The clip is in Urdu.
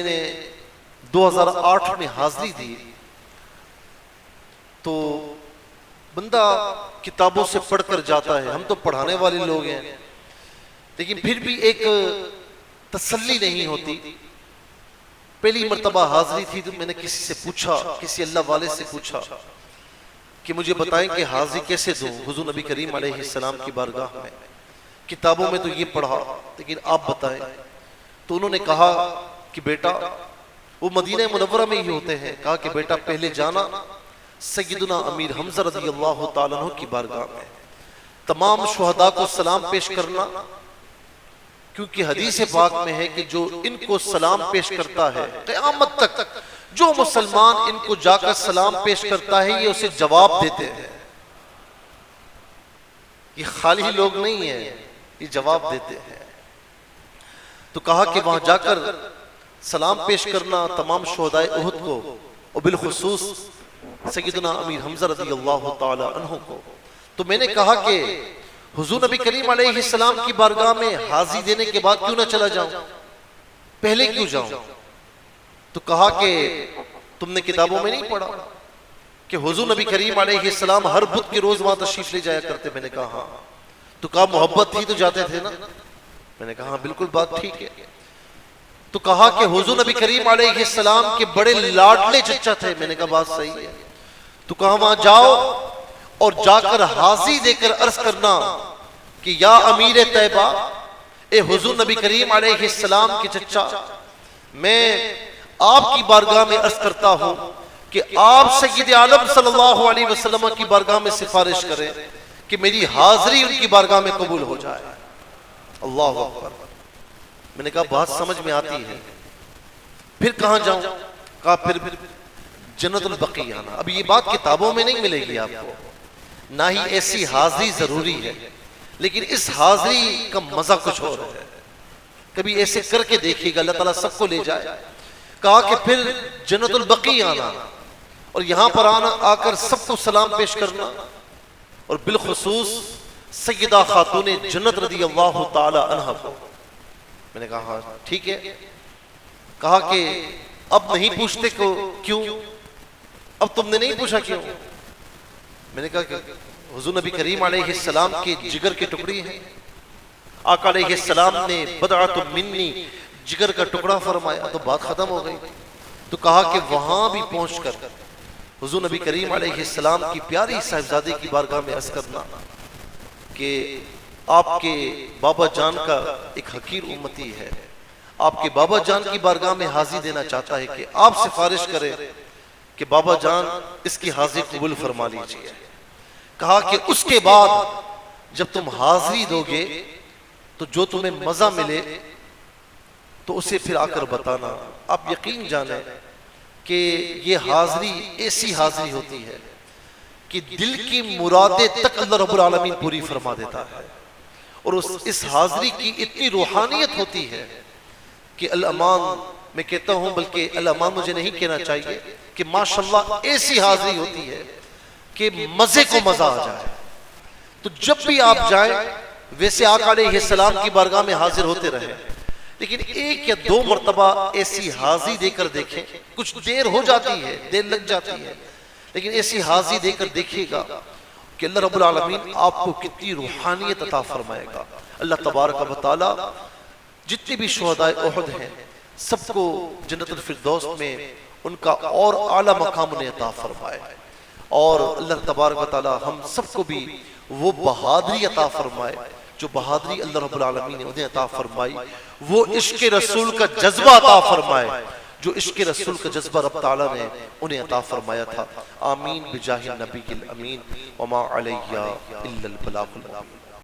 نے 2008 میں حاضری دی تو بندہ کتابوں سے پڑھ کر جاتا ہے، ہم تو پڑھانے والے لوگ ہیں، لیکن پھر بھی ایک تسلی نہیں ہوتی۔ پہلی مرتبہ حاضری تھی تو میں نے کسی سے پوچھا، کسی اللہ والے سے پوچھا کہ مجھے بتائیں کہ حاضری کیسے دوں حضور نبی کریم علیہ السلام کی بارگاہ میں، کتابوں میں تو یہ پڑھا لیکن آپ بتائیں۔ تو انہوں نے کہا کہ بیٹا، وہ مدینہ منورہ میں ہی ہوتے ہیں، کہا کہ بیٹا پہلے جانا سیدنا امیر حمزہ رضی اللہ تعالیٰ عنہ کی بارگاہ میں، تمام شہداء کو سلام پیش کرنا، کیونکہ حدیث پاک میں ہے کہ جو ان کو سلام پیش کرتا ہے قیامت تک، جو مسلمان ان کو جا کر سلام پیش کرتا ہے یہ اسے جواب دیتے ہیں۔ یہ خالی لوگ نہیں ہیں، یہ جواب دیتے ہیں۔ تو کہا کہ وہاں جا کر سلام پیش کرنا تمام شہداء احد کو، اور بالخصوص سیدنا امیر حمزہ رضی اللہ تعالی عنہ کو۔ تو میں نے کہا کہ حضور نبی کریم علیہ السلام کی بارگاہ میں حاضری دینے کے بعد کیوں نہ چلا جاؤں، پہلے کیوں جاؤں؟ تو کہا کہ تم نے کتابوں میں نہیں پڑھا کہ حضور نبی کریم علیہ السلام ہر بدھ کے روز وہاں تشریف لے جایا کرتے؟ میں نے کہا ہاں۔ تو کہا محبت تھی تو جاتے تھے نا؟ میں نے کہا ہاں بالکل بات ٹھیک ہے۔ تو کہا کہ حضور نبی کریم علیہ السلام کے بڑے لاڈلے چچا تھے، میں نے کہا بات صحیح ہے۔ تو کہا وہاں جاؤ اور جا کر حاضری دے کر عرض کرنا کہ یا امیر طیبہ، اے حضور نبی کریم علیہ السلام کے چچا، میں آپ کی بارگاہ میں عرض کرتا ہوں کہ آپ سید عالم صلی اللہ علیہ وسلم کی بارگاہ میں سفارش کریں کہ میری حاضری ان کی بارگاہ میں قبول ہو جائے۔ اللہ اکبر۔ میں نے کہا بات سمجھ میں آتی ہے، پھر کہاں جاؤں؟ کہا پھر جنت البقیع آنا۔ اب یہ بات کتابوں میں نہیں ملے گی آپ کو، نہ ہی ایسی حاضری ضروری ہے، لیکن اس حاضری کا مزہ کچھ اور ہے۔ کبھی ایسے کر کے دیکھیے گا، اللہ تعالیٰ سب کو لے جائے۔ کہا کہ پھر جنت البقیع آنا اور یہاں پر آ کر سب کو سلام پیش کرنا، اور بالخصوص سیدہ خاتون جنت رضی اللہ تعالی عنہ کو۔ میں نے کہا ہاں ٹھیک ہے۔ کہا کہ اب نہیں پوچھتے کیوں؟ اب تم نے نہیں پوچھا کیوں؟ میں نے کہا کہ حضور نبی کریم علیہ السلام کے جگر کے ٹکڑی ہیں، آقا علیہ السلام نے بضعۃ منی، جگر کا ٹکڑا فرمایا، تو بات ختم ہو گئی۔ تو کہا کہ وہاں بھی پہنچ کر حضور نبی کریم علیہ السلام کی پیاری صاحبزادے کی بارگاہ میں عرض کرنا کہ آپ کے بابا جان کا ایک حقیر امتی ہے، آپ کے بابا جان کی بارگاہ میں حاضری دینا چاہتا ہے کہ آپ سفارش کریں کہ بابا جان اس کی حاضری قبول فرما لیجیے۔ کہا کہ اس کے بعد جب تم حاضری دو گے تو جو تمہیں مزہ ملے تو اسے پھر آ کر بتانا۔ آپ یقین جانیں کہ یہ حاضری ایسی حاضری ہوتی ہے کہ دل کی مرادیں تک اللہ رب العالمین پوری فرما دیتا ہے، اور اس حاضری کی اتنی روحانیت ہوتی ہے کہ الامان، میں کہتا ہوں بلکہ الامان مجھے نہیں کہنا چاہیے، کہ ماشاءاللہ ایسی حاضری ہوتی ہے کہ مزے کو مزہ آ جائے۔ تو جب بھی آپ جائیں، ویسے آقا علیہ السلام کی بارگاہ میں حاضر ہوتے رہیں، لیکن ایک یا دو مرتبہ ایسی حاضری دے کر دیکھیں۔ کچھ دیر ہو جاتی ہے، دیر لگ جاتی ہے، لیکن ایسی حاضری دے کر دیکھیے گا کہ اللہ رب العالمین آپ کو کتنی روحانیت عطا فرمائے گا۔ اللہ تبارک و تعالی جتنی بھی شہداء احد ہیں سب کو جنت الفردوس میں ان کا اور اعلیٰ مقام انہیں عطا فرمائے، اور اللہ تبارک و تعالی ہم سب کو بھی وہ بہادری عطا فرمائے جو بہادری اللہ رب العالمین نے انہیں عطا فرمائی، وہ عشق رسول کا جذبہ عطا فرمائے جو عشق رسول کا جذبہ رب تعالیٰ نے انہیں عطا فرمایا تھا۔ آمین بجاہ النبی الامین وما علیہ الا البلاغ المبین۔